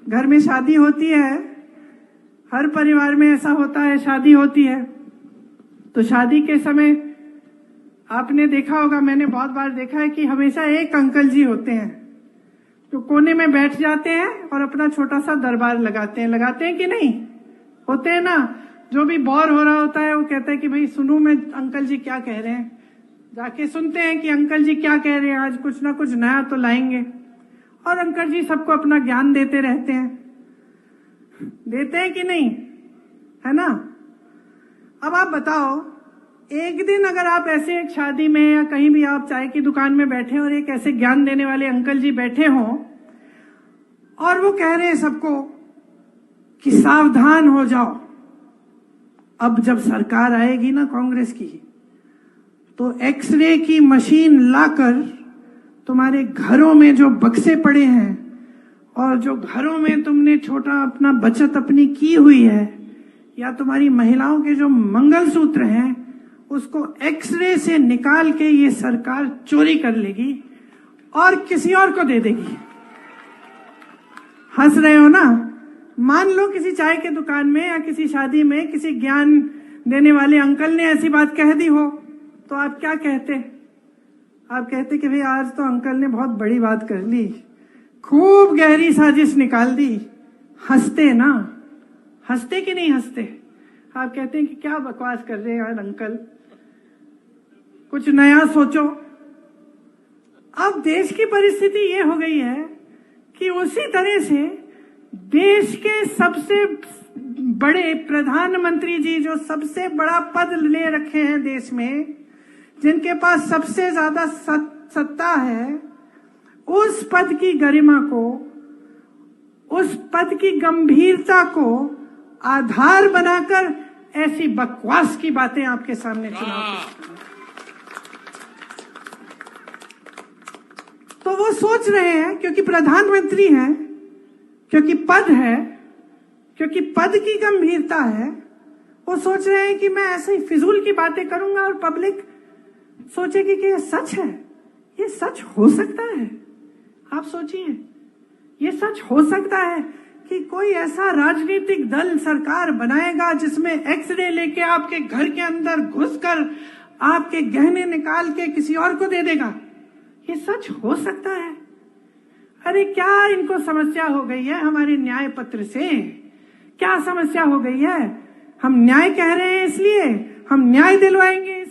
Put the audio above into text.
घर में शादी होती है, हर परिवार में ऐसा होता है, शादी होती है तो शादी के समय आपने देखा होगा, मैंने बहुत बार देखा है कि हमेशा एक अंकल जी होते हैं जो कोने में बैठ जाते हैं और अपना छोटा सा दरबार लगाते हैं कि नहीं? होते हैं ना। जो भी बोर हो रहा होता है वो कहता है कि भाई सुनूं मैं अंकल जी क्या कह रहे हैं, जाके सुनते हैं कि अंकल जी क्या कह रहे हैं, आज कुछ ना कुछ नया तो लाएंगे। और अंकल जी सबको अपना ज्ञान देते रहते हैं, देते हैं कि नहीं, है ना? अब आप बताओ, एक दिन अगर आप ऐसे एक शादी में या कहीं भी आप चाय की दुकान में बैठे और एक ऐसे ज्ञान देने वाले अंकल जी बैठे हों और वो कह रहे हैं सबको कि सावधान हो जाओ, अब जब सरकार आएगी ना कांग्रेस की तो एक्सरे की मशीन लाकर तुम्हारे घरों में जो बक्से पड़े हैं और जो घरों में तुमने छोटा अपना बचत अपनी की हुई है या तुम्हारी महिलाओं के जो मंगलसूत्र हैं उसको एक्सरे से निकाल के ये सरकार चोरी कर लेगी और किसी और को दे देगी। हंस रहे हो ना? मान लो किसी चाय के दुकान में या किसी शादी में किसी ज्ञान देने वाले अंकल ने ऐसी बात कह दी हो तो आप क्या कहते? आप कहते कि भाई आज तो अंकल ने बहुत बड़ी बात कर ली, खूब गहरी साजिश निकाल दी। हंसते ना? हंसते कि नहीं हंसते? आप कहते हैं कि क्या बकवास कर रहे हैं यार अंकल, कुछ नया सोचो। अब देश की परिस्थिति ये हो गई है कि उसी तरह से देश के सबसे बड़े प्रधानमंत्री जी जो सबसे बड़ा पद ले रखे हैं देश में, जिनके पास सबसे ज्यादा सत्ता है, उस पद की गरिमा को, उस पद की गंभीरता को आधार बनाकर ऐसी बकवास की बातें आपके सामने चुनाव तो वो सोच रहे हैं क्योंकि प्रधानमंत्री हैं, क्योंकि पद है, क्योंकि पद की गंभीरता है, वो सोच रहे हैं कि मैं ऐसे ही फिजूल की बातें करूंगा और पब्लिक सोचेगी कि ये सच है। ये सच हो सकता है? आप सोचिए, ये सच हो सकता है कि कोई ऐसा राजनीतिक दल सरकार बनाएगा जिसमें एक्सरे लेके आपके घर के अंदर घुसकर आपके गहने निकाल के किसी और को दे देगा? ये सच हो सकता है? अरे क्या इनको समस्या हो गई है हमारे न्याय पत्र से? क्या समस्या हो गई है? हम न्याय कह रहे हैं इसलिए हम न्याय दिलवाएंगे,